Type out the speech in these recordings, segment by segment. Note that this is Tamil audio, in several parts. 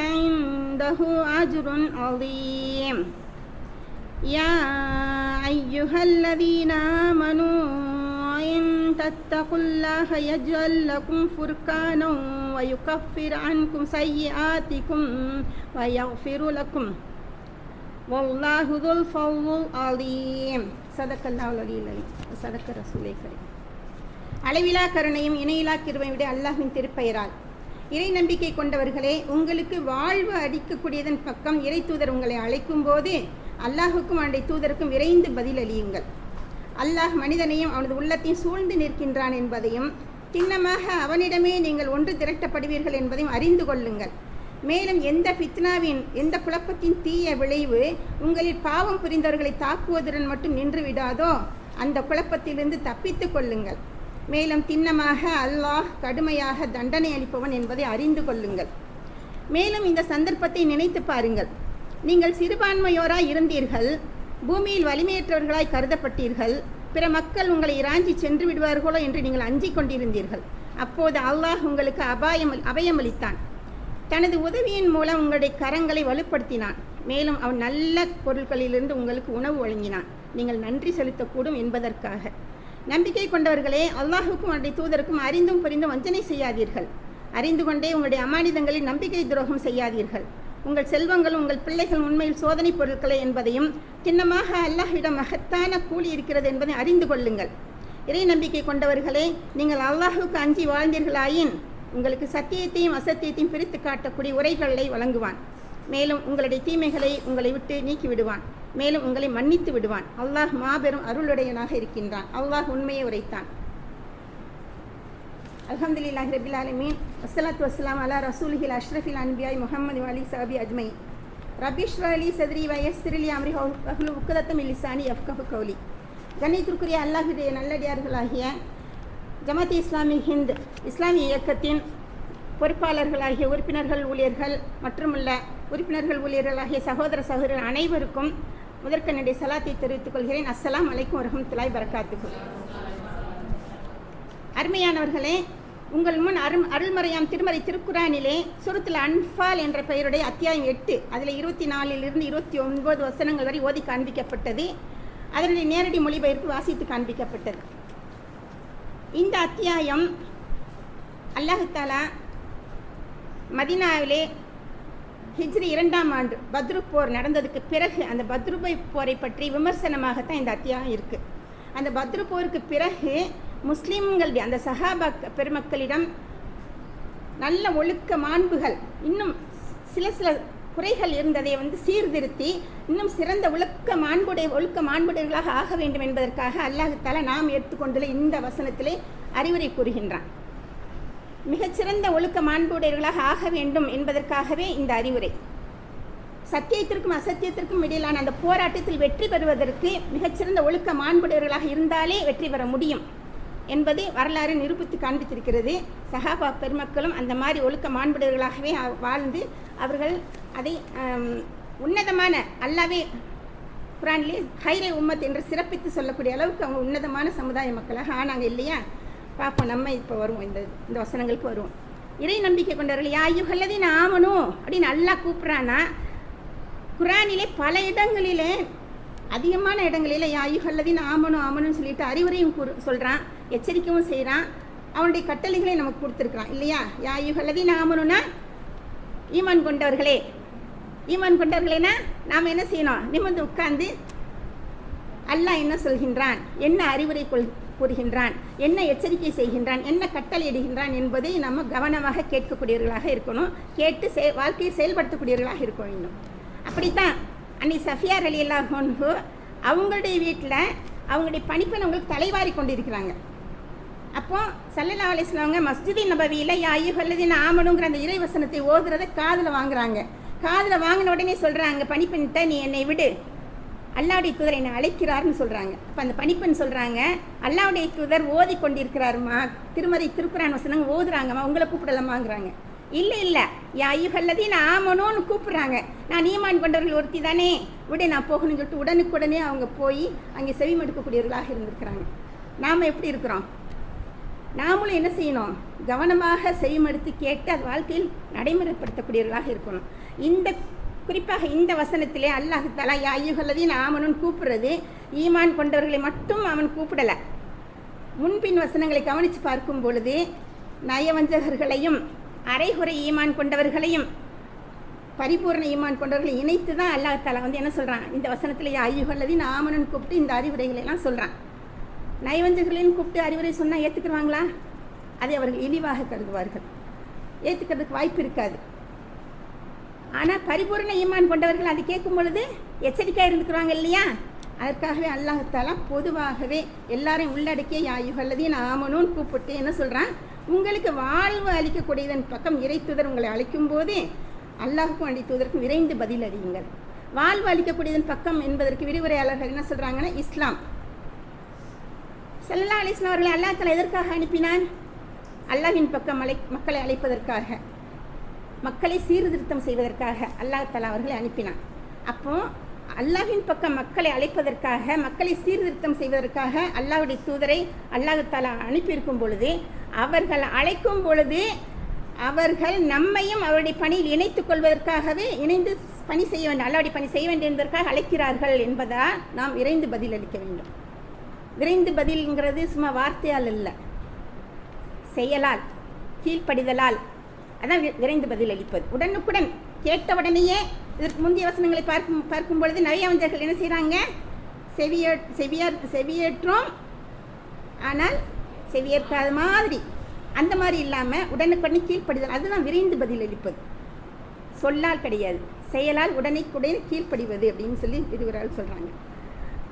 عنده أجر عظيم يا أيها الذين آمنوا إن تتقوا الله يجعل لكم فرقانا ويكفر عنكم سيئاتكم ويغفر لكم والله ذو الفضل العظيم صدق الله العلي العظيم صدق رسول الكريم. அளவிலா கருணையும் இணையிலா கிருபையுடைய அல்லாஹ்வின் திருப்பெயரால் இறை நம்பிக்கை கொண்டவர்களே, உங்களுக்கு வாழ்வு அளிக்கக்கூடியதன் பக்கம் இறை தூதர் உங்களை அழைக்கும் போது அல்லாஹுக்கும் அவனுடைய தூதருக்கும் விரைந்து பதிலளியுங்கள். அல்லாஹ் மனிதனையும் அவனது உள்ளத்தையும் சூழ்ந்து நிற்கின்றான் என்பதையும் சின்னமாக அவனிடமே நீங்கள் ஒன்று திரட்டப்படுவீர்கள் என்பதையும் அறிந்து கொள்ளுங்கள். மேலும் எந்த ஃபித்னாவின் எந்த குழப்பத்தின் தீய விளைவு உங்களில் பாவம் புரிந்தவர்களை தாக்குவதுடன் மட்டும் நின்று விடாதோ அந்த குழப்பத்திலிருந்து தப்பித்து கொள்ளுங்கள். மேலும் திண்ணமாக அல்லாஹ் கடுமையாக தண்டனை அளிப்பவன் என்பதை அறிந்து கொள்ளுங்கள். மேலும் இந்த சந்தர்ப்பத்தை நினைத்து பாருங்கள். நீங்கள் சிறுபான்மையோராய் இருந்தீர்கள், பூமியில் வலிமையற்றவர்களாய் கருதப்பட்டீர்கள், பிற மக்கள் உங்களை இராஞ்சி சென்று விடுவார்களோ என்று நீங்கள் அஞ்சிக் கொண்டிருந்தீர்கள். அப்போது அல்லாஹ் உங்களுக்கு அபயமளித்தான். தனது உதவியின் மூலம் உங்களுடைய கரங்களை வலுப்படுத்தினான். மேலும் அவன் நல்ல பொருட்களிலிருந்து உங்களுக்கு உணவு வழங்கினான். நீங்கள் நன்றி செலுத்தக்கூடும் என்பதற்காக. நம்பிக்கை கொண்டவர்களே, அல்லாஹுக்கும் அவருடைய தூதருக்கும் அறிந்தும் புரிந்தும் வஞ்சனை செய்யாதீர்கள். அறிந்து கொண்டே உங்களுடைய அமானிதங்களில் நம்பிக்கை துரோகம் செய்யாதீர்கள். உங்கள் செல்வங்கள் உங்கள் பிள்ளைகள் உண்மையில் சோதனை பொருட்களை என்பதையும் சின்னமாக அல்லாஹ்விடம் மகத்தான கூலி இருக்கிறது என்பதை அறிந்து கொள்ளுங்கள். இறை நம்பிக்கை கொண்டவர்களே, நீங்கள் அல்லாஹுக்கு அஞ்சி வாழ்ந்தீர்களாயின் உங்களுக்கு சத்தியத்தையும் அசத்தியத்தையும் பிரித்து காட்டக்கூடிய உரைகளை வழங்குவான். மேலும் உங்களுடைய தீமைகளை உங்களை விட்டு நீக்கி விடுவான். மேலும் உங்களை மன்னித்து விடுவான். அல்லாஹ் மாபெரும் அருளுடையனாக இருக்கின்றான். அல்லாஹ் உண்மையை உரைத்தான். அல்ஹம்துலில்லாஹி ரப்பில் ஆலமீன் வஸ்ஸலாத்து வஸ்ஸலாம் அலா ரசூலிஹில் அஷ்ரஃபில் அன்பியாய் முஹம்மது வலி சஹபி அஜ்மயீன். ரப்பி இஷ்ரஹ் லி சத்ரி வயஸ்ஸிர் லி அம்ரி வஹ்லுல் உக்தத்தம் மின் லிசானி யஃப்கஹு கௌலி. கண்ணியத்திற்குரிய அல்லாஹ்வுடைய நல்லடியார்களாகிய ஜமாத் இஸ்லாமி ஹிந்த் இஸ்லாமிய இயக்கத்தின் பொறுப்பாளர்களாகிய உறுப்பினர்கள் ஊழியர்கள் மற்றுமுள்ள உறுப்பினர்கள் ஊழியர்களாகிய சகோதர சகோதரர்கள் அனைவருக்கும் முதற்கண்ணுடைய சலாத்தை தெரிவித்துக் கொள்கிறேன். அஸ்ஸலாம் அலைக்கும் வரஹ்மத்துல்லாஹி வபரகாத்துஹு. அருமையானவர்களே, உங்கள் முன் அருள்மறையாம் திருமறை திருக்குரானிலே சூரத்துல் அன்ஃபால் என்ற பெயருடைய அத்தியாயம் 8 அதில் 24 29 வசனங்கள் வரை ஓதி காண்பிக்கப்பட்டது. அதனுடைய நேரடி மொழிபெயர்ப்பு வாசித்து காண்பிக்கப்பட்டது. இந்த அத்தியாயம் அல்லாஹ் தஆலா மதீனாவிலே ஹிஜ்ரி 2ஆம் ஆண்டு பத்ரு போர் நடந்ததுக்கு பிறகு அந்த பத்ரு போரை பற்றி விமர்சனமாகத்தான் இந்த அத்தியாயம் இருக்குது. அந்த பத்ரு போருக்கு பிறகு முஸ்லீம்களுடைய அந்த சஹாபா பெருமக்களிடம் நல்ல ஒழுக்க மாண்புகள் இன்னும் சில குறைகள் இருந்ததை சீர்திருத்தி இன்னும் சிறந்த ஒழுக்க மாண்புடையவர்களாக ஆக வேண்டும் என்பதற்காக அல்லாஹ் தஆலா நாம் எடுத்துக்கொண்டுள்ள இந்த வசனத்திலே அறிவுரை கூறுகின்றான். மிகச்சிறந்த ஒழுக்க மாண்புடையவர்களாக ஆக வேண்டும் என்பதற்காகவே இந்த அறிவுரை. சத்தியத்திற்கும் அசத்தியத்திற்கும் இடையிலான அந்த போராட்டத்தில் வெற்றி பெறுவதற்கு மிகச்சிறந்த ஒழுக்க மாண்புடையவர்களாக இருந்தாலே வெற்றி பெற முடியும் என்பது வரலாறு நிரூபித்து காண்பித்திருக்கிறது. சஹாபா பெருமக்களும் அந்த மாதிரி ஒழுக்க மாண்புடையவர்களாகவே வாழ்ந்து அவர்கள் அதை உன்னதமான அல்லாவே குரானிலே ஹைரே உம்மத் என்று சிறப்பித்து சொல்லக்கூடிய அளவுக்கு அவங்க உன்னதமான சமுதாய மக்களாக ஆனாங்க இல்லையா? பார்ப்போம். நம்ம இப்போ வருவோம், இந்த வசனங்களுக்கு வருவோம். இறை நம்பிக்கை கொண்டவர்கள் யா அய்யுஹல்லதீன ஆமனூ அப்படின்னு அல்லாஹ் கூப்பிட்றானா குரானிலே பல இடங்களிலே அதிகமான இடங்களில் யா அய்யுஹல்லதீன ஆமனுன்னு சொல்லிட்டு அறிவுரையும் சொல்கிறான், எச்சரிக்கையும் செய்கிறான், அவனுடைய கட்டளைகளையும் நமக்கு கொடுத்துருக்குறான் இல்லையா? யா அய்யுஹல்லதீன ஆமனுனா ஈமான் கொண்டவர்களேனா நாம் என்ன செய்யணும்? நிமிர்ந்து உட்கார்ந்து அல்லாஹ் என்ன சொல்கின்றான், என்ன அறிவுரை கூறுகின்றான், என்ன எச்சரிக்கை செய்கின்றான், என்ன கட்டளையிடுகின்றான் என்பதை நம்ம கவனமாக கேட்கக்கூடியவர்களாக இருக்கணும். கேட்டு வாழ்க்கையை செயல்படுத்தக்கூடியவர்களாக இருக்க வேண்டும். அப்படித்தான் அன்னை சஃபியா ரலியல்லாஹு அன்ஹு அவங்களுடைய வீட்டில் அவங்களுடைய பணிப்பெண் அவங்களுக்கு தலைவாரி கொண்டிருக்கிறாங்க. அப்போ ஸல்லல்லாஹு அலைஹி வஸல்லம் மஸ்ஜிதி நபவியில் யா அய்யுஹல்லதீன ஆமனுங்கிற அந்த இறைவசனத்தை ஓதுறதை காதில் வாங்குறாங்க. காதில் வாங்கின உடனே சொல்கிறாங்க பணிப்பெண்கிட்ட, நீ என்னை விடு, அல்லாவுடைய தூதர் என்னை அழைக்கிறார்னு சொல்கிறாங்க. அப்போ அந்த பணிப்பெண் சொல்கிறாங்க, அல்லாவுடைய தூதர் ஓதி கொண்டிருக்கிறாருமா, திருக்குரான் வசனம் ஓதுறாங்கம்மா, உங்களை கூப்பிடலாமாங்கிறாங்க. இல்லை யா அய்யுஹல்லதீன ஆமனுன்னு கூப்பிட்றாங்க. நான் ஈமான் கொண்டவர்கள் ஒருத்தி தானே, விட நான் போகணும்னு சொல்லிட்டு உடனுக்குடனே அவங்க போய் அங்கே செவிமடுக்கக்கூடியவர்களாக இருந்திருக்கிறாங்க. நாம் எப்படி இருக்கிறோம்? நாமளும் என்ன செய்யணும், கவனமாக செய்யுமெடுத்து கேட்டு அது வாழ்க்கையில் நடைமுறைப்படுத்தக்கூடியவர்களாக இருக்கணும். இந்த குறிப்பாக இந்த வசனத்திலே அல்லாஹ் தஆலா யா அய்யுஹல்லதீன ஆமனுன்னு கூப்பிடுறது ஈமான் கொண்டவர்களை மட்டும் அவன் கூப்பிடலை. முன்பின் வசனங்களை கவனித்து பார்க்கும் பொழுது நயவஞ்சகர்களையும் அரைகுறை ஈமான் கொண்டவர்களையும் பரிபூர்ண ஈமான் கொண்டவர்களை இணைத்து தான் அல்லாஹ் தஆலா என்ன சொல்கிறான், இந்த வசனத்தில் யா அய்யுஹல்லதீன ஆமனுன்னு கூப்பிட்டு இந்த அறிவுரைகளை எல்லாம் சொல்கிறான். நயவஞ்சகர்களையும் கூப்பிட்டு அறிவுரை சொன்னால் ஏற்றுக்குருவாங்களா? அதை அவர்கள் இழிவாக கருதுவார்கள், ஏற்றுக்கிறதுக்கு வாய்ப்பு இருக்காது. ஆனால் பரிபூர்ண ஈமான் கொண்டவர்கள் அது கேட்கும் பொழுது எச்சரிக்கையாக இருந்துக்குறாங்க இல்லையா? அதற்காகவே அல்லாஹ் தஆலா பொதுவாகவே எல்லாரையும் உள்ளடக்கிய யா அய்யுஹல்லதீன ஆமனுன்னு கூப்பிட்டு என்ன சொல்கிறான், உங்களுக்கு வாழ்வு அளிக்கக்கூடியதன் பக்கம் இறை தூதர் உங்களை அழைக்கும் போது அல்லாஹுக்கும் அடி தூதருக்கும் விரைந்து பதில் அளியுங்கள். வாழ்வு அளிக்கக்கூடியதன் பக்கம் என்பதற்கு விரிவுரையாளர்கள் என்ன சொல்கிறாங்கன்னா, இஸ்லாம். ஸல்லல்லாஹு அலைஹி வஸல்லம் அவர்களை அல்லாஹ் தஆலா எதற்காக அனுப்பினான்? அல்லாஹ்வின் பக்கம் மக்களை அழைப்பதற்காக, மக்களை சீர்திருத்தம் செய்வதற்காக அல்லாஹ் தஆலா அவர்களை அனுப்பினான். அப்போது அல்லாஹ்வின் பக்கம் மக்களை அழைப்பதற்காக, மக்களை சீர்திருத்தம் செய்வதற்காக அல்லாஹ்வுடைய தூதரை அல்லாஹ் தஆலா அனுப்பியிருக்கும் பொழுது, அவர்கள் அழைக்கும் பொழுது அவர்கள் நம்மையும் அவருடைய பணியில் இணைத்துக் கொள்வதற்காகவே இணைந்து பணி செய்ய வேண்டும், அல்லாஹ்வுடைய பணி செய்ய வேண்டும் என்பதற்காக அழைக்கிறார்கள் என்பதால் நாம் விரைந்து பதில் அளிக்க வேண்டும். விரைந்து பதில்ங்கிறது சும்மா வார்த்தையால் இல்லை, செயலால், கீழ்ப்படிதலால். அதான் விரைந்து பதில் அளிப்பது. உடனுக்குடன் கேட்ட உடனேயே இதற்கு முந்தைய வசனங்களை பார்க்கும் பொழுது நயவஞ்சகர்கள் என்ன செய்கிறாங்க, செவியேற்றோம் ஆனால் செவியேற்காத மாதிரி, அந்த மாதிரி இல்லாமல் உடனுக்குடனே கீழ்ப்படிதல். அதுதான் விரைந்து பதில் அளிப்பது. சொல்லால் கிடையாது, செயலால் உடனே கீழ்ப்படிவது அப்படின்னு சொல்லி விரிவுரையால் சொல்கிறாங்க.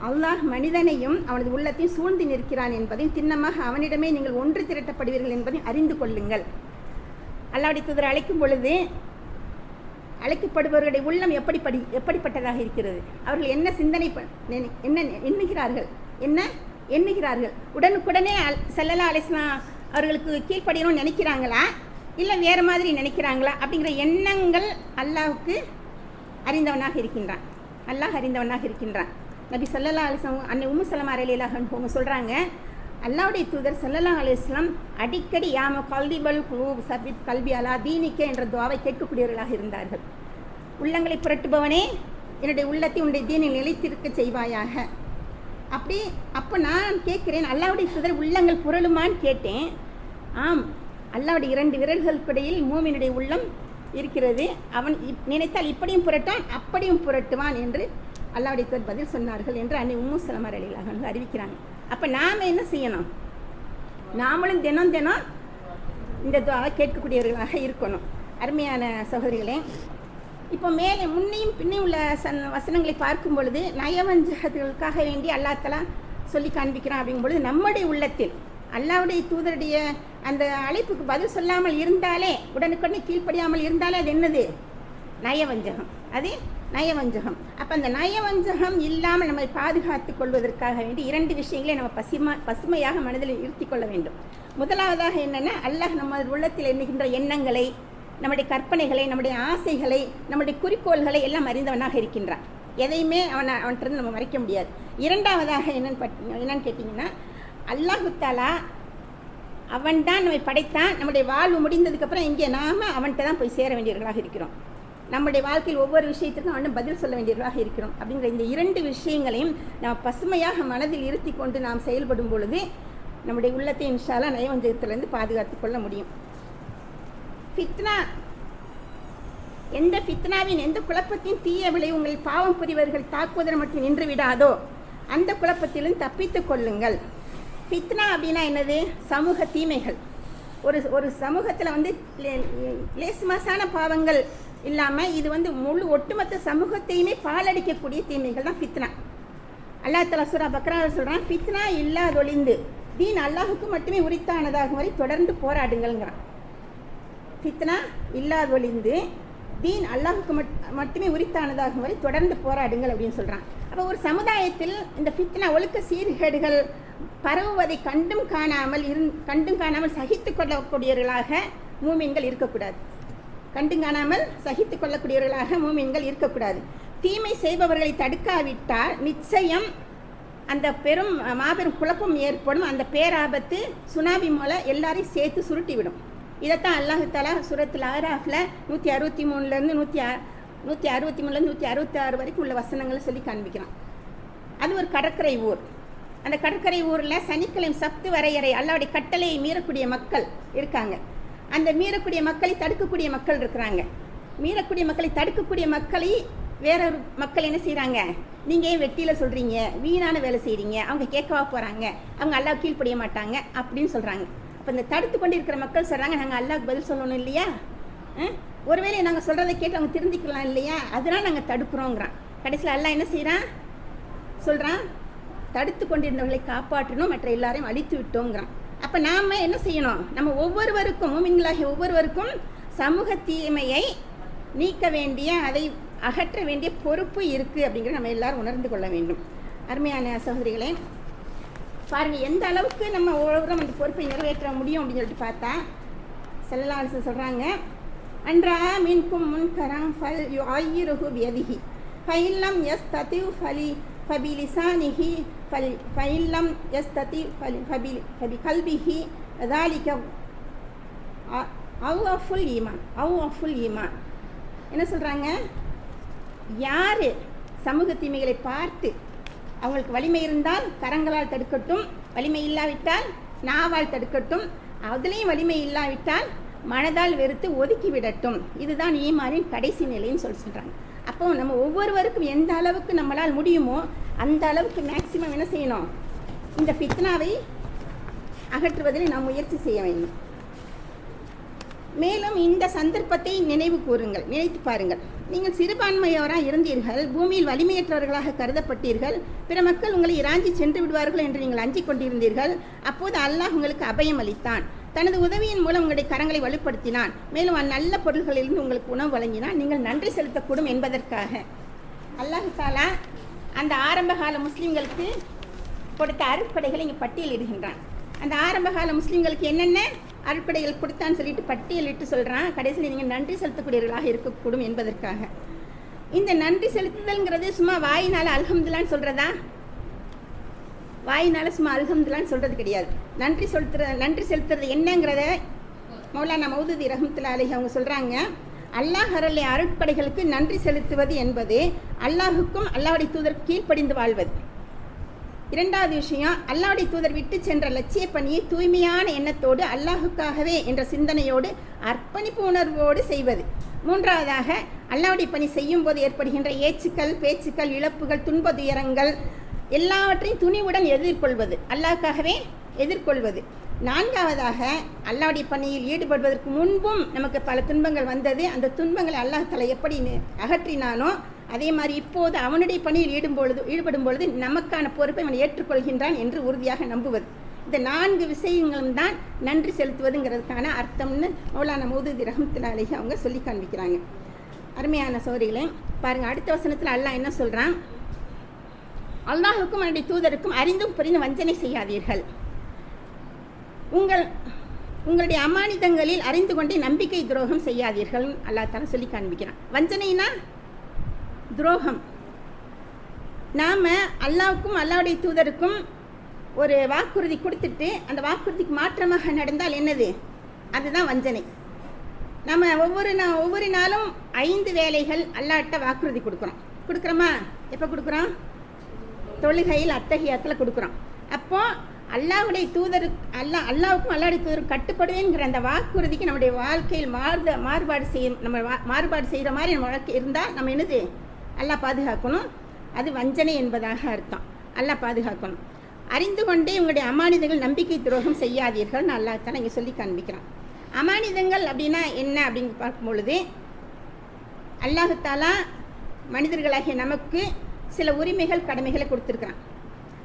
அல்லாஹ் மனிதனையும் அவனது உள்ளத்தையும் சூழ்ந்து நிற்கிறான் என்பதையும் திண்ணமாக அவனிடமே நீங்கள் ஒன்று திரட்டப்படுவீர்கள் என்பதையும் அறிந்து கொள்ளுங்கள். அல்லாஹ்வுடைய தூதர் அழைக்கும் பொழுது அழைக்கப்படுபவர்களுடைய உள்ளம் எப்படிப்பட்டதாக இருக்கிறது, அவர்கள் என்ன சிந்தனை எண்ணுகிறார்கள், உடனுக்குடனே ஸல்லல்லாஹு அலைஹி வஸல்லம் அவர்களுக்கு கீழ்ப்படியணும்னு நினைக்கிறாங்களா, இல்லை வேறு மாதிரி நினைக்கிறாங்களா அப்படிங்கிற எண்ணங்கள் அல்லாஹ்வுக்கு அறிந்தவனாக இருக்கின்றான். அல்லாஹ் அறிந்தவனாக இருக்கின்றான். நபி ஸல்லல்லாஹு அலைஹி வஸல்லம் அன்னை உம்மு ஸலமா ரலியல்லாஹு அன்ஹா சொல்கிறாங்க, அல்லாஹ்வுடைய தூதர் ஸல்லல்லாஹு அலைஹி வஸல்லம் அடிக்கடி யா முகல்லிபல் குலூப் சபித் கல்பி அலா தீனிக்க என்ற துஆவை கேட்கக்கூடியவர்களாக இருந்தார்கள். உள்ளங்களை புரட்டுபவனே, என்னுடைய உள்ளத்தை உன்னுடைய தீனில் நிலைத்திருக்க செய்வாயாக. அப்போ நான் கேட்குறேன், அல்லாஹ்வுடைய தூதர் உள்ளங்கள் புரளுமான்னு கேட்டேன். ஆம், அல்லாஹ்வுடைய 2 விரல்களுக்கிடையில் மூமினுடைய உள்ளம் இருக்கிறது, அவன் நினைத்தால் இப்படியும் புரட்டான் அப்படியும் புரட்டுவான் என்று அல்லாஹ்வுடைய தூதர் பதில் சொன்னார்கள் என்று அன்னை உம்மு ஸலமா ரலியல்லாஹு அன்ஹா அறிவிக்கிறாங்க. அப்போ நாம் என்ன செய்யணும், நாமளும் தினம் இந்த துஆவை கேட்கக்கூடியவர்களாக இருக்கணும். அருமையான சகோதரிகளே, இப்போ மேலே முன்னையும் பின்னையும் உள்ள வசனங்களை பார்க்கும் பொழுது நயவஞ்சகர்களுக்காக வேண்டி அல்லாஹ் தஆலா சொல்லி காண்பிக்கிறான். அப்படிங்கும் பொழுது நம்முடைய உள்ளத்தில் அல்லாஹ்வுடைய தூதருடைய அந்த அழைப்புக்கு பதில் சொல்லாமல் இருந்தாலே, உடனுக்குடனே கீழ்ப்படியாமல் இருந்தாலே அது என்னது, நயவஞ்சகம். அது நயவஞ்சகம். அப்போ அந்த நயவஞ்சகம் இல்லாமல் நம்மை பாதுகாத்து கொள்வதற்காக வேண்டி 2 விஷயங்களை நம்ம பசுமையாக மனதில் இருத்தி கொள்ள வேண்டும். முதலாவதாக என்னென்னா, அல்லாஹ் நம்ம உள்ளத்தில் எண்ணுகின்ற எண்ணங்களை, நம்முடைய கற்பனைகளை, நம்முடைய ஆசைகளை, நம்முடைய குறிக்கோள்களை எல்லாம் அறிந்தவனாக இருக்கின்றான். எதையுமே அவன்கிட்ட நம்ம மறைக்க முடியாது. இரண்டாவதாக என்னன்னு கேட்டிங்கன்னா, அல்லாஹு தஆலா அவன்தான் நம்மை படைத்தான். நம்முடைய வாழ்வு முடிந்ததுக்கப்புறம் இங்கே நாம் அவன்கிட்ட தான் போய் சேர வேண்டியவர்களாக இருக்கிறோம். நம்முடைய வாழ்க்கையில் ஒவ்வொரு விஷயத்துக்கும் அவனும் பதில் சொல்ல வேண்டியவர்களாக இருக்கிறோம். அப்படிங்கிற இந்த 2 விஷயங்களையும் நாம் பசுமையாக மனதில் இருத்தி கொண்டு நாம் செயல்படும் பொழுது நம்முடைய உள்ளத்தை இன்ஷா அல்லாஹ் நயவஞ்சகத்திலிருந்து பாதுகாத்து கொள்ள முடியும். ஃபித்னா, எந்த ஃபித்னாவின் எந்த குழப்பத்தின் தீய விளைவு உங்கள் பாவம் புரிவர்கள் தாக்குவதில் மட்டும் நின்று விடாதோ அந்த குழப்பத்திலும் தப்பித்து கொள்ளுங்கள். ஃபித்னா அப்படின்னா என்னது, சமூக தீமைகள். ஒரு சமூகத்தில் லேசுமாசான பாவங்கள் இல்லாமல் இது முழு ஒட்டுமொத்த சமூகத்தையுமே பாலடிக்கக்கூடிய தீமைகள் தான் ஃபித்னா. அல்லாஹ் தஆலா சூரா பக்ராவில் சொல்கிறான், ஃபித்னா இல்லாதொழிந்து தீன் அல்லாஹுக்கு மட்டுமே உரித்தானதாகும் வரை தொடர்ந்து போராடுங்கள்ங்கிறான். ஃபித்னா இல்லாதொழிந்து தீன் அல்லாஹுக்கு மட்டுமே உரித்தானதாகும் வரை தொடர்ந்து போராடுங்கள் அப்படின்னு சொல்கிறான். அப்போ ஒரு சமுதாயத்தில் இந்த ஃபித்னா ஒழுக்க சீர்கேடுகள் பரவுவதை கண்டும் காணாமல் சகித்து கொள்ளக்கூடியவர்களாக மூமின்கள் இருக்கக்கூடாது. கண்டும் காணாமல் சகித்து கொள்ளக்கூடியவர்களாக மூமின்கள் இருக்கக்கூடாது. தீமை செய்பவர்களை தடுக்காவிட்டால் நிச்சயம் அந்த மாபெரும் குழப்பம் ஏற்படும். அந்த பேராபத்து சுனாமி மூலம் எல்லாரையும் சேர்த்து சுருட்டிவிடும். இதைத்தான் அல்லாஹ் தஆலா சூரத்துல் ஆராஃபில் 163 166 வரைக்கும் உள்ள வசனங்களை சொல்லி காண்பிக்கிறான். அது ஒரு கடற்கரை ஊர். அந்த கடற்கரை ஊரில் சனிக்கிழமை சப்து வரையறை அல்லாஹ்வுடைய கட்டளையை மீறக்கூடிய மக்கள் இருக்காங்க. அந்த மீறக்கூடிய மக்களை தடுக்கக்கூடிய மக்கள் இருக்கிறாங்க. மீறக்கூடிய மக்களை தடுக்கக்கூடிய மக்களை வேறொரு மக்கள் என்ன செய்கிறாங்க, நீங்கள் ஏன் வெட்டியில் சொல்கிறீங்க, வீணான வேலை செய்கிறீங்க, அவங்க கேட்கவா போகிறாங்க, அவங்க அல்லாஹ் கீழ்ப்படிய மாட்டாங்க அப்படின்னு சொல்கிறாங்க. அப்போ இந்த தடுத்து கொண்டு இருக்கிற மக்கள் சொல்கிறாங்க, நாங்கள் அல்லாஹ்க்கு பதில் சொல்லணும் இல்லையா, ஒருவேளை நாங்கள் சொல்கிறத கேட்டு அவங்க திருந்திக்கலாம் இல்லையா, அதனால் நாங்கள் தடுக்கிறோங்கிறான். கடைசியில் அல்லாஹ் என்ன செய்கிறான் சொல்கிறான், தடுத்து கொண்டிருந்தவர்களை காப்பாற்றணும், மற்ற எல்லாரையும் அழித்து விட்டோங்கிறான். அப்போ நாம் என்ன செய்யணும், நம்ம ஒவ்வொருவருக்கும் மூமின்களாகிய ஒவ்வொருவருக்கும் சமூக தீமையை நீக்க வேண்டிய, அதை அகற்ற வேண்டிய பொறுப்பு இருக்குது அப்படிங்கிறத நம்ம எல்லாரும் உணர்ந்து கொள்ள வேண்டும். அருமையான சகோதரிகளே, பாருங்கள் எந்த அளவுக்கு நம்ம ஒவ்வொருவரும் அந்த பொறுப்பை நிறைவேற்ற முடியும் அப்படின்னு சொல்லிட்டு பார்த்தா ஸல்லல்லாஹு அலைஹி வஸல்லம் சொல்கிறாங்க, அன்றா மின்கும் முன்கரம் ஃபல் யுஐயிருஹு பியதிஹி ஃபஇல்லம் யஸ்ததி ஃபபிலிசானிஹி ஃபஇல்லம் யஸ்ததி ஃபபிகல்பிஹி ذلك அவ்ஃபுல் ஈமான். என்ன சொல்கிறாங்க, யார் சமூக தீமைகளை பார்த்து அவங்களுக்கு வலிமை இருந்தால் கரங்களால் தடுக்கட்டும், வலிமை இல்லாவிட்டால் நாவால் தடுக்கட்டும், அதுலேயும் வலிமை இல்லாவிட்டால் மனதால் வெறுத்து ஒதுக்கி விடட்டும். இதுதான் ஈமானின் கடைசி நிலைன்னு சொல்கிறாங்க. அப்போ நம்ம ஒவ்வொருவருக்கும் எந்த அளவுக்கு நம்மளால் முடியுமோ அந்த அளவுக்கு மேக்சிமம் என்ன செய்யணும், இந்த ஃபித்னாவை அகற்றுவதில் நாம் முயற்சி செய்ய வேண்டும். மேலும் இந்த சந்தர்ப்பத்தை நினைவு கூறுங்கள், நினைத்து பாருங்கள். நீங்கள் சிறுபான்மையோராக இருந்தீர்கள், பூமியில் வலிமையற்றவர்களாக கருதப்பட்டீர்கள், பிற மக்கள் உங்களை இராஞ்சி சென்று விடுவார்கள் என்று நீங்கள் அஞ்சிக் கொண்டிருந்தீர்கள். அப்போது அல்லாஹ் உங்களுக்கு அபயம் அளித்தான், தனது உதவியின் மூலம் உங்களுடைய கரங்களை வலுப்படுத்தினான், மேலும் நல்ல பொருள்களிலிருந்து உங்களுக்கு உணவு வழங்கினான். நீங்கள் நன்றி செலுத்தக்கூடும் என்பதற்காக அல்லாஹ் தஆலா அந்த ஆரம்பகால முஸ்லீம்களுக்கு கொடுத்த அருட்கொடைகளை இங்கே பட்டியலிடுகின்றான். அந்த ஆரம்பகால முஸ்லீம்களுக்கு என்னென்ன அருட்கொடைகள் கொடுத்தான்னு சொல்லிட்டு பட்டியலிட்டு சொல்கிறான். கடைசியில் நீங்கள் நன்றி செலுத்தக்கூடியவர்களாக இருக்கக்கூடும் என்பதற்காக. இந்த நன்றி செலுத்துதல்ங்கிறது சும்மா வாயினால் அல்ஹம்துலில்லாஹ்னு சொல்கிறதா, வாயினால் சும்மா அல்ஹம்துலில்லாஹ்னு சொல்கிறது கிடையாது. நன்றி செலுத்துறது என்னங்கிறத மௌலானா மௌதூதி ரஹ்மத்துல்லாஹி அலைஹி அவங்க சொல்கிறாங்க, அல்லாஹ் அருளிய அருட்கொடைகளுக்கு நன்றி செலுத்துவது என்பது அல்லாஹுக்கும் அல்லாஹ்வுடைய தூதருக்கு கீழ்ப்படிந்து வாழ்வது. இரண்டாவது விஷயம், அல்லாஹ்வுடைய தூதர் விட்டு சென்ற லட்சிய பணியை தூய்மையான எண்ணத்தோடு அல்லாஹுக்காகவே என்ற சிந்தனையோடு அர்ப்பணிப்பு உணர்வோடு செய்வது. மூன்றாவதாக, அல்லாஹ்வுடைய பணி செய்யும் போது ஏற்படுகின்ற ஏச்சுக்கள், பேச்சுக்கள், இழப்புகள், துன்ப துயரங்கள் எல்லாவற்றையும் துணிவுடன் எதிர்கொள்வது, அல்லாஹ்வுக்காகவே எதிர்கொள்வது. நான்காவதாக, அல்லாஹ்வுடைய பணியில் ஈடுபடுவதற்கு முன்பும் நமக்கு பல துன்பங்கள் வந்தது, அந்த துன்பங்களை அல்லாஹ் தஆலா எப்படி அகற்றினானோ அதே மாதிரி இப்போது அவனுடைய பணியில் ஈடுபடும் பொழுது நமக்கான பொறுப்பை அவன் ஏற்றுக்கொள்கின்றான் என்று உறுதியாக நம்புவது. இந்த 4 விஷயங்களும் தான் நன்றி செலுத்துவதுங்கிறதுக்கான அர்த்தம்னு மௌலானா மௌதூதி ரஹ்மத்துல்லாஹி அலைஹி அவங்க சொல்லி காண்பிக்கிறாங்க. அருமையான சகோதரிகளே, பாருங்கள் அடுத்த வசனத்தில் அல்லாஹ் என்ன சொல்கிறான், அல்லாஹுக்கும் அவனுடைய தூதருக்கும் அறிந்தும் புரிந்து வஞ்சனை செய்யாதீர்கள், உங்களுடைய அமானிதங்களில் அறிந்து கொண்டே நம்பிக்கை துரோகம் செய்யாதீர்கள் அல்லாஹ் தஆலா சொல்லி காண்பிக்கிறான். வஞ்சனைனா துரோகம். நாம் அல்லாஹ்வுக்கும் அல்லாஹ்வுடைய தூதருக்கும் ஒரு வாக்குறுதி கொடுத்துட்டு அந்த வாக்குறுதிக்கு மாற்றமாக நடந்தால் என்னது, அதுதான் வஞ்சனை. நம்ம ஒவ்வொரு நாளும் 5 வேளைகள் அல்லாஹ்ட்ட வாக்குறுதி கொடுக்குறோமா? எப்போ கொடுக்குறோம்? தொழுகையில் அத்தஹியாத்தில் கொடுக்குறோம். அப்போது அல்லாஹ்வுடைய அல்லாஹ்வுக்கும் அல்லாஹ்வுடைய தூதருக்கு கட்டுப்படுவேங்கிற அந்த வாக்குறுதிக்கு நம்முடைய வாழ்க்கையில் மாறுபாடு செய்கிற மாதிரி நம்ம வாழ்க்கை இருந்தால் நம்ம என்னது, அல்லாஹ் பாதுகாக்கணும். அது வஞ்சனை என்பதாக அர்த்தம். அல்லாஹ் பாதுகாக்கணும். அறிந்து கொண்டே உங்களுடைய அமானிதங்கள் நம்பிக்கை துரோகம் செய்யாதீர்கள்னு அல்லாஹ் தஆலா இங்கே சொல்லி காண்பிக்கிறான். அமானிதங்கள் அப்படின்னா என்ன அப்படின்னு பார்க்கும் பொழுது, அல்லாஹ் தஆலா மனிதர்களாகிய நமக்கு சில உரிமைகள் கடமைகளை கொடுத்துருக்குறான்.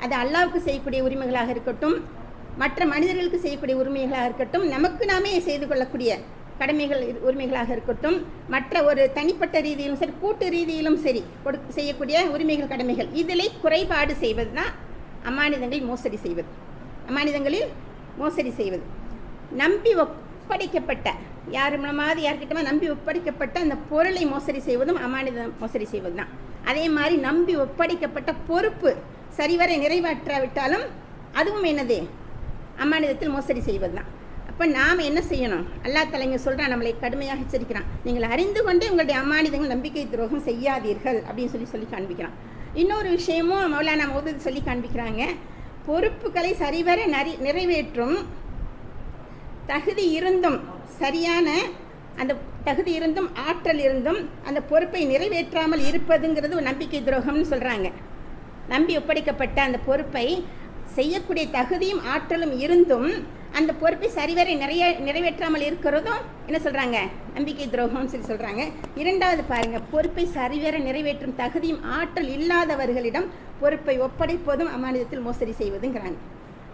அது அல்லாஹ்வுக்கு செய்யக்கூடிய உரிமைகளாக இருக்கட்டும், மற்ற மனிதர்களுக்கு செய்யக்கூடிய உரிமைகளாக இருக்கட்டும், நமக்கு நாமே செய்து கொள்ளக்கூடிய கடமைகள் உரிமைகளாக இருக்கட்டும், மற்ற ஒரு தனிப்பட்ட ரீதியிலும் சரி கூட்டு ரீதியிலும் சரி செய்யக்கூடிய உரிமைகள் கடமைகள், இதில் குறைபாடு செய்வது தான் அமானிதங்களில் மோசடி செய்வது. நம்பி ஒப்படைக்கப்பட்ட யார் மூலமாவது யார்கிட்டமா நம்பி ஒப்படைக்கப்பட்ட அந்த பொருளை மோசடி செய்வதும் அமானிதம் மோசடி செய்வது தான். அதே மாதிரி நம்பி ஒப்படைக்கப்பட்ட பொறுப்பு சரிவரை நிறைவேற்றாவிட்டாலும் அதுவும் என்னது, அம்மானிதத்தில் மோசடி செய்வது தான். அப்போ நாம் என்ன செய்யணும்? அல்லாஹ் தஆலா இங்கே சொல்கிறான், நம்மளை கடுமையாக எச்சரிக்கிறான். நீங்கள் அறிந்து கொண்டே உங்களுடைய அம்மானிதங்கள் நம்பிக்கை துரோகம் செய்யாதீர்கள் அப்படின்னு சொல்லி காண்பிக்கிறான். இன்னொரு விஷயமும் மௌலானா மௌதூத் சொல்லி காண்பிக்கிறாங்க. பொறுப்புகளை சரிவர நிறைவேற்றும் தகுதி இருந்தும், சரியான அந்த தகுதி இருந்தும் ஆற்றல் இருந்தும் அந்த பொறுப்பை நிறைவேற்றாமல் இருப்பதுங்கிறது ஒரு நம்பிக்கை துரோகம்னு சொல்கிறாங்க. நம்பி ஒப்படைக்கப்பட்ட அந்த பொறுப்பை செய்யக்கூடிய தகுதியும் ஆற்றலும் இருந்தும் அந்த பொறுப்பை சரிவரை நிறைவேற்றாமல் இருக்கிறதும் என்ன சொல்கிறாங்க, நம்பிக்கை துரோகம்னு சொல்லி சொல்கிறாங்க. இரண்டாவது பாருங்கள், பொறுப்பை சரிவர நிறைவேற்றும் தகுதியும் ஆற்றல் இல்லாதவர்களிடம் பொறுப்பை ஒப்படைப்பதும் அமானிதத்தில் மோசடி செய்வதுங்கிறாங்க.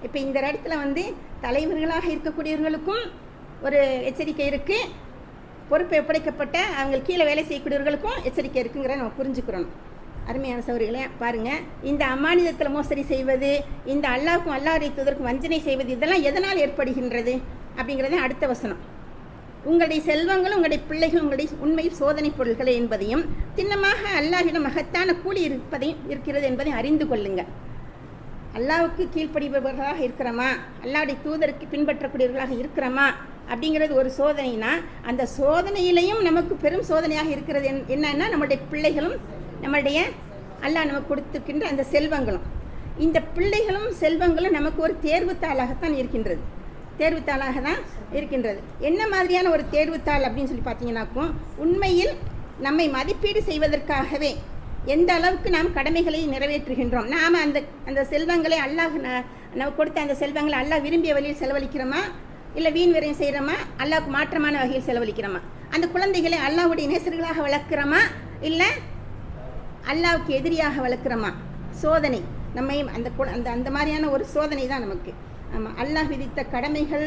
இப்போ இந்த இடத்துல தலைவர்களாக இருக்கக்கூடியவர்களுக்கும் ஒரு எச்சரிக்கை இருக்குது, பொறுப்பை ஒப்படைக்கப்பட்ட அவங்க கீழே வேலை செய்யக்கூடியவர்களுக்கும் எச்சரிக்கை இருக்குங்கிறத நம்ம புரிஞ்சுக்கிறோம். அருமையான சகோதரிகளே, பாருங்கள், இந்த அமானிதத்தில் மோசடி செய்வது, இந்த அல்லாஹ்வுக்கும் அல்லாஹ்வுடைய தூதருக்கும் வஞ்சனை செய்வது, இதெல்லாம் எதனால் ஏற்படுகின்றது அப்படிங்கிறது அடுத்த வசனம். உங்களுடைய செல்வங்களும் உங்களுடைய பிள்ளைகள் உங்களுடைய உண்மை சோதனை பொருள்களை என்பதையும் திண்ணமாக அல்லாஹ்விடம் மகத்தான கூலி இருக்கிறது என்பதை அறிந்து கொள்ளுங்கள். அல்லாஹ்வுக்கு கீழ்ப்படிபவர்களாக இருக்கிறோமா, அல்லாஹ்வுடைய தூதருக்கு பின்பற்றக்கூடியவர்களாக இருக்கிறோமா அப்படிங்கிறது ஒரு சோதனைனா, அந்த சோதனையிலையும் நமக்கு பெரும் சோதனையாக இருக்கிறது என்னன்னா நம்மளுடைய பிள்ளைகளும் நம்மளுடைய அல்லாஹ் நமக்கு கொடுத்துருக்கின்ற அந்த செல்வங்களும். இந்த பிள்ளைகளும் செல்வங்களும் நமக்கு ஒரு தேர்வுத்தாளாகத்தான் இருக்கின்றது, தேர்வுத்தாளாக தான் இருக்கின்றது. என்ன மாதிரியான ஒரு தேர்வுத்தாள் அப்படின்னு சொல்லி பார்த்தீங்கன்னாக்கும், உண்மையில் நம்மை மதிப்பீடு செய்வதற்காகவே எந்த அளவுக்கு நாம் கடமைகளை நிறைவேற்றுகின்றோம், நாம் அந்த செல்வங்களை அல்லாஹ் நமக்கு கொடுத்த அந்த செல்வங்களை அல்லாஹ் விரும்பிய வழியில் செலவழிக்கிறோமா, இல்லை வீண் விரயம் செய்கிறோமா, அல்லாஹ்வுக்கு மாற்றமான வகையில் செலவழிக்கிறோமா, அந்த குழந்தைகளை அல்லாஹ்வுடைய நேசர்களாக வளர்க்குறோமா, இல்லை அல்லாஹ்வுக்கு எதிரியாக வளர்க்குறோமா. சோதனை நம்மை அந்த மாதிரியான ஒரு சோதனை தான் நமக்கு. ஆமாம், அல்லாஹ் விதித்த கடமைகள்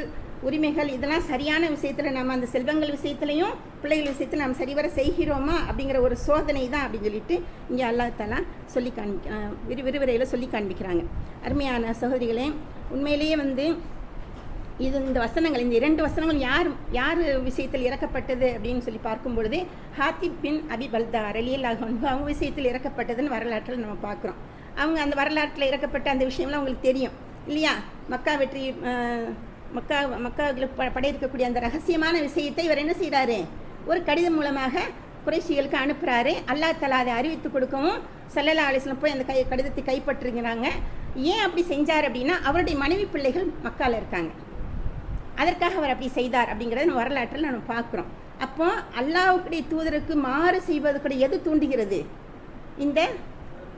உரிமைகள் இதெல்லாம் சரியான விஷயத்தில் நம்ம அந்த செல்வங்கள் விஷயத்துலையும் பிள்ளைகள் விஷயத்தில் நாம் சரிவர செய்கிறோமா அப்படிங்கிற ஒரு சோதனை தான் அப்படின்னு சொல்லிட்டு இங்கே அல்லாஹ் தஆலா சொல்லி விரிவுரையில் சொல்லி காண்பிக்கிறாங்க. அருமையான சகோதரிகளே, உண்மையிலேயே இது இந்த வசனங்கள், இந்த 2 வசனங்கள் யார் விஷயத்தில் இறக்கப்பட்டது அப்படின்னு சொல்லி பார்க்கும் பொழுது ஹாத்திப் பின் அபி பல்தா ரலியல்லாஹு அன்ஹு அவங்க விஷயத்தில் இறக்கப்பட்டதுன்னு வரலாற்றில் நம்ம பார்க்குறோம். அவங்க அந்த வரலாற்றில் இறக்கப்பட்ட அந்த விஷயம்லாம் அவங்களுக்கு தெரியும் இல்லையா. மக்கா வெற்றி, மக்காவில் படையிருக்கக்கூடிய அந்த ரகசியமான விஷயத்தை இவர் என்ன செய்கிறாரு, ஒரு கடிதம் மூலமாக குறைஷிகளுக்கு அனுப்புகிறாரு. அல்லாஹ் தஆலா அதை அறிவித்து கொடுக்கவும் ஸல்லல்லாஹு அலைஹி வஸல்லம் போய் அந்த கடிதத்தை கைப்பற்றுகிறாங்க. ஏன் அப்படி செஞ்சார் அப்படின்னா, அவருடைய மனைவி பிள்ளைகள் மக்காவில் இருக்காங்க, அதற்காக அவர் அப்படி செய்தார் அப்படிங்கிறத நம்ம வரலாற்றில் நம்ம பார்க்குறோம். அப்போ அல்லாஹ்வுடைய தூதருக்கு மாறு செய்வதற்கு எது தூண்டுகிறது, இந்த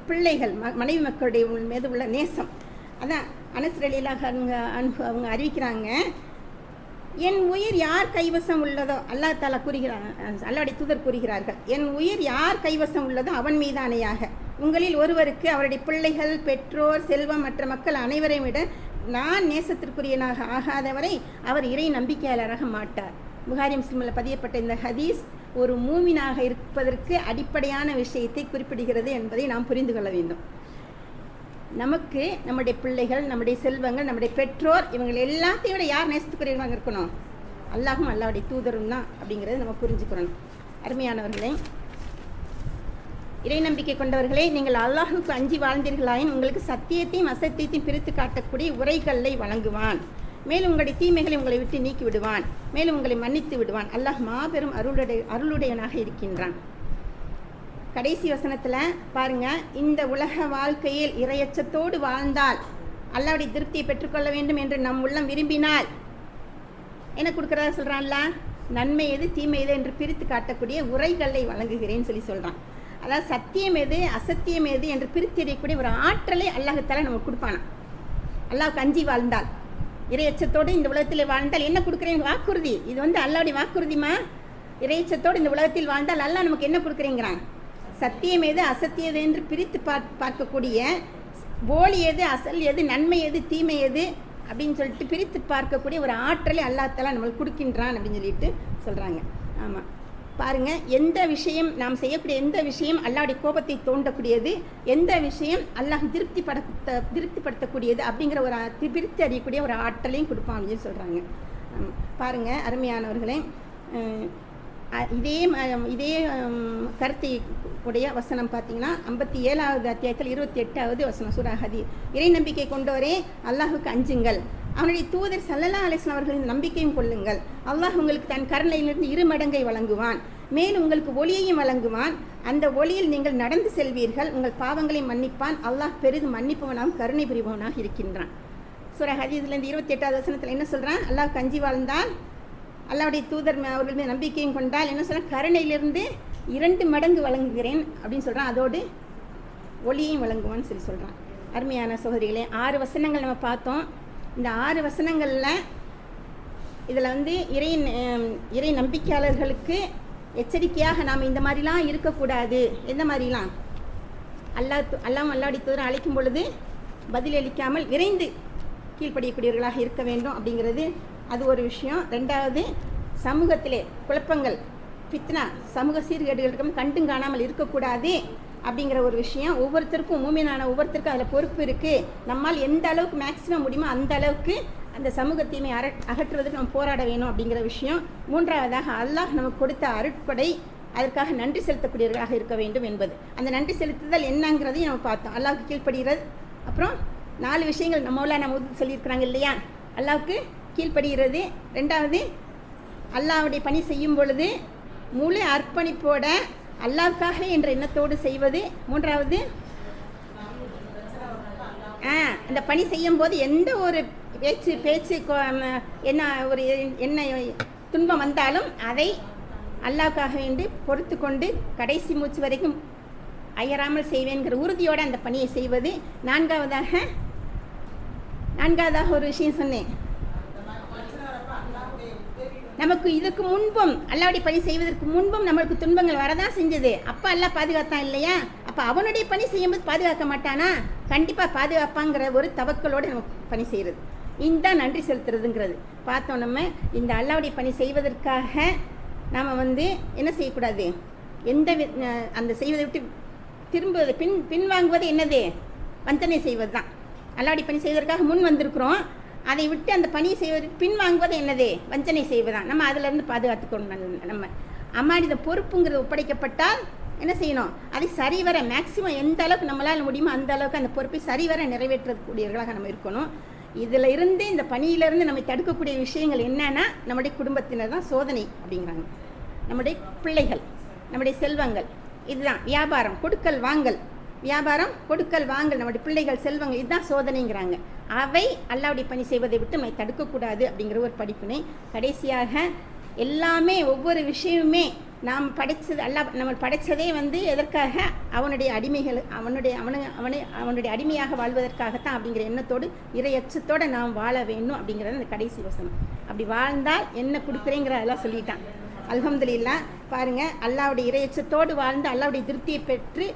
பிள்ளைகள் மனைவி மக்களுடைய மீது உள்ள நேசம். அதான் அனஸ் ரலியல்லாஹு அன்ஹு அவங்க அறிவிக்கிறாங்க, என் உயிர் யார் கைவசம் உள்ளதோ, அல்லாஹ் தஆலா கூறுகிறார், அல்லாஹ்வுடைய தூதர் கூறுகிறார்கள், என் உயிர் யார் கைவசம் உள்ளதோ அவன் மீதானையாக உங்களில் ஒருவருக்கு அவருடைய பிள்ளைகள், பெற்றோர், செல்வம் மற்ற மக்கள் அனைவரையும் விட நான் நேசத்திற்குரியனாக ஆகாதவரை அவர் இறை நம்பிக்கையாளராக மாட்டார். புகாரி முஸ்லிமில் பதியப்பட்ட இந்த ஹதீஸ் ஒரு மூமினாக இருப்பதற்கு அடிப்படையான விஷயத்தை குறிப்பிடுகிறது என்பதை நாம் புரிந்து கொள்ள வேண்டும். நமக்கு நம்முடைய பிள்ளைகள், நம்முடைய செல்வங்கள், நம்முடைய பெற்றோர், இவங்க எல்லாத்தையும் விட யார் நேசத்துக்குரியவர்களாக இருக்கணும், அல்லாஹும் அல்லாஹ்வுடைய தூதரும் தான் அப்படிங்கிறத நம்ம புரிஞ்சுக்கிறோம். அருமையானவர்களே, இறை நம்பிக்கை கொண்டவர்களே, நீங்கள் அல்லாஹுக்கு அஞ்சி வாழ்ந்தீர்களாயின் உங்களுக்கு சத்தியத்தையும் அசத்தியத்தையும் பிரித்து காட்டக்கூடிய உரைகளை வழங்குவான். மேலும் உங்களுடைய தீமைகளை உங்களை விட்டு நீக்கி விடுவான். மேலும் உங்களை மன்னித்து விடுவான். அல்லாஹ் மாபெரும் அருளுடையவனாக இருக்கின்றான். கடைசி வசனத்தில் பாருங்க, இந்த உலக வாழ்க்கையில் இறையச்சத்தோடு வாழ்ந்தால், அல்லாஹ்வுடைய திருப்தியை பெற்றுக்கொள்ள வேண்டும் என்று நம் உள்ளம் விரும்பினால் என்ன கொடுக்குறதா சொல்கிறான்ல, நன்மை எது தீமை எது என்று பிரித்து காட்டக்கூடிய உரைகளை வழங்குகிறேன்னு சொல்லி சொல்கிறான். அதாவது சத்தியம் எது அசத்தியம் எது என்று பிரித்தெறியக்கூடிய ஒரு ஆற்றலை அல்லாஹ் தஆலா நமக்கு கொடுப்பானா. அல்லாஹ்வுக்கு அஞ்சி வாழ்ந்தால், இறையச்சத்தோடு இந்த உலகத்தில் வாழ்ந்தால் என்ன கொடுக்குறேன், வாக்குறுதி. இது அல்லாஹ்வுடைய வாக்குறுதிமா. இறையச்சத்தோடு இந்த உலகத்தில் வாழ்ந்தால் அல்லாஹ் நமக்கு என்ன கொடுக்குறேங்கிறான், சத்தியம் எது அசத்தியம் என்று பிரித்து பார்க்கக்கூடிய, போலி எது அசல் எது, நன்மை எது தீமை எது அப்படின்னு சொல்லிட்டு பிரித்து பார்க்கக்கூடிய ஒரு ஆற்றலை அல்லாஹ் தஆலா நம்மளுக்கு கொடுக்கின்றான் அப்படின்னு சொல்லிட்டு சொல்கிறாங்க. ஆமாம், பாருங்கள், எந்த விஷயம் நாம் செய்யக்கூடிய எந்த விஷயம் அல்லாஹ்வுடைய கோபத்தை தோண்டக்கூடியது, எந்த விஷயம் அல்லாஹ் திருப்திப்படுத்தக்கூடியது அப்படிங்கிற ஒரு பிரித்து அறியக்கூடிய ஒரு ஆற்றலையும் கொடுப்பான் அப்படின்னு சொல்கிறாங்க. பாருங்கள் அருமையானவர்களே, இதே கருத்தை உடைய வசனம் பார்த்தீங்கன்னா 57வது அத்தியாயத்தில் 28வது வசனம் சூரா ஹதீத். இறை நம்பிக்கை கொண்டோரே, அல்லாஹுக்கு அஞ்சுங்கள், அவனுடைய தூதர் ஸல்லல்லாஹு அலைஹி வஸல்லம் அவர்களின் நம்பிக்கையும் கொள்ளுங்கள். அல்லாஹ் உங்களுக்கு தன் கருணையிலிருந்து 2 மடங்கை வழங்குவான், மேலும் உங்களுக்கு ஒளியையும் வழங்குவான். அந்த ஒளியில் நீங்கள் நடந்து செல்வீர்கள், உங்கள் பாவங்களை மன்னிப்பான். அல்லாஹ் பெரிதும் மன்னிப்பவனாகவும் கருணை புரிபவனாக இருக்கின்றான். சூரா ஹதீத்லேருந்து 28வது வசனத்தில் என்ன சொல்கிறான்? அல்லாஹ் கஞ்சி வாழ்ந்தால், அல்லாஹ்வுடைய தூதர் அவர்கள் மீது நம்பிக்கையும் கொண்டால் என்ன சொல்கிறான்? கருணையிலிருந்து 2 மடங்கு வழங்குகிறேன் அப்படின்னு சொல்கிறான். அதோடு ஒளியையும் வழங்குவான்னு சொல்கிறான். அருமையான சகோதரிகளே, 6 வசனங்கள் நம்ம பார்த்தோம். இந்த 6 வசனங்களில் இதில் இறை நம்பிக்கையாளர்களுக்கு எச்சரிக்கையாக நாம் இந்த மாதிரிலாம் இருக்கக்கூடாது. எந்த மாதிரிலாம்? அல்லாஹ்வுடைய தூதர் அழைக்கும் பொழுது பதிலளிக்காமல் விரைந்து கீழ்ப்படியக்கூடியவர்களாக இருக்க வேண்டும் அப்படிங்கிறது அது ஒரு விஷயம். 2வது, சமூகத்திலே குழப்பங்கள், ஃபித்னா, சமூக சீர்கேடுகளுக்கும் கண்டும் காணாமல் இருக்கக்கூடாது அப்படிங்கிற ஒரு விஷயம். ஒவ்வொருத்தருக்கும் மூமினான ஒவ்வொருத்தருக்கும் அதில் பொறுப்பு இருக்குது. நம்மால் எந்த அளவுக்கு மேக்ஸிமம் முடியுமோ அந்த அளவுக்கு அந்த சமூக தீமை அகற்றுவதற்கு நம்ம போராட வேணும் அப்படிங்கிற விஷயம். 3வதாக, அல்லாஹ் நமக்கு கொடுத்த அருட்கொடை, அதற்காக நன்றி செலுத்தக்கூடியவர்களாக இருக்க வேண்டும் என்பது. அந்த நன்றி செலுத்துதல் என்னங்கிறதையும் நம்ம பார்த்தோம். அல்லாஹ்வுக்கு கீழ்ப்படுகிறது. அப்புறம் 4 விஷயங்கள் நம்ம சொல்லியிருக்கிறாங்க இல்லையா? அல்லாஹ்வுக்கு கீழ்ப்படுகிறது. 2வது, அல்லாஹ்வுடைய பணி செய்யும் பொழுது முழு அர்ப்பணிப்போட அல்லாஹ்வுக்காக என்ற எண்ணத்தோடு செய்வது. 3வது, அந்த பணி செய்யும் போது எந்த ஒரு பேச்சு என்ன துன்பம் வந்தாலும் அதை அல்லாஹ்வுக்காக வேண்டி பொறுத்து கொண்டு கடைசி மூச்சு வரைக்கும் அயராமல் செய்வேங்கிற உறுதியோடு அந்த பணியை செய்வது. 4வதாக ஒரு விஷயம் சொன்னேன். நமக்கு இதுக்கு முன்பும் அல்லாஹ்வுடைய பணி செய்வதற்கு முன்பும் நம்மளுக்கு துன்பங்கள் வரதான் செஞ்சது. அப்போ அல்லாஹ் பாதுகாத்தான் இல்லையா? அப்போ அவனுடைய பணி செய்யும்போது பாதுகாக்க மாட்டானா? கண்டிப்பாக பாதுகாப்பாங்கிற ஒரு தவக்கலோடு நம்ம பணி செய்கிறது. இந்த நன்றி செலுத்துறதுங்கிறது பார்த்தோம். நம்ம இந்த அல்லாஹ்வுடைய பணி செய்வதற்காக நாம் என்ன செய்யக்கூடாது? அந்த செய்வதை விட்டு திரும்புவது, பின்வாங்குவது என்னது? வஞ்சனை செய்வது தான். அல்லாஹ்வுடைய பணி செய்வதற்காக முன் வந்திருக்கிறோம், அதை விட்டு அந்த பணியை செய்வதற்கு பின்வாங்குவது என்னது? வஞ்சனை செய்வதுதான். நம்ம அதிலிருந்து பாதுகாத்துக்கணும். நம்ம அம்மாடித பொறுப்புங்கிறது ஒப்படைக்கப்பட்டால் என்ன செய்யணும்? அதை சரிவர மேக்சிமம் எந்த அளவுக்கு நம்மளால் முடியுமோ அந்த அளவுக்கு அந்த பொறுப்பை சரிவர நிறைவேற்றக்கூடியவர்களாக நம்ம இருக்கணும். இதில் இருந்து, இந்த பணியிலிருந்து நம்மை தடுக்கக்கூடிய விஷயங்கள் என்னன்னா, நம்முடைய குடும்பத்தினர் தான் சோதனை அப்படிங்கிறாங்க. நம்முடைய பிள்ளைகள், நம்முடைய செல்வங்கள், இதுதான் வியாபாரம், கொடுக்கல் வாங்கல், நம்முடைய பிள்ளைகள், செல்வங்கள், இதுதான் சோதனைங்கிறாங்க. அவை அல்லாஹ்வுடைய பணி செய்வதை விட்டு நம்மை தடுக்கக்கூடாது அப்படிங்கிற ஒரு படிப்பினை. கடைசியாக எல்லாமே, ஒவ்வொரு விஷயமுமே நாம் படைச்சது, நம்ம படைச்சதே எதற்காக? அவனுடைய அடிமைகள், அவனுடைய அடிமையாக வாழ்வதற்காகத்தான் அப்படிங்கிற எண்ணத்தோடு, இறையச்சத்தோடு நாம் வாழ வேணும் அப்படிங்கிறது அந்த கடைசி வசனம். அப்படி வாழ்ந்தால் என்ன கொடுக்குறேங்கிற அதெல்லாம் சொல்லிட்டான். அல்ஹம்துலில்லாஹ். பாருங்கள், அல்லாஹ்வுடைய இறையச்சத்தோடு வாழ்ந்து அல்லாஹ்வுடைய திருப்தியை பெற்று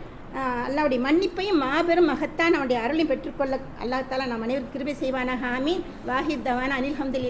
அல்லாஹ்வுடைய மன்னிப்பையும் மாபெரும் மகத்தான் அவனுடைய அருளையும் பெற்றுக்கொள்ள அல்லாஹ் தஆலா நாம் அனைவரும் கிருபை செய்வானாக. ஆமீன். வாஹித் தவானா அனில் ஹம்துலில்லாஹ்.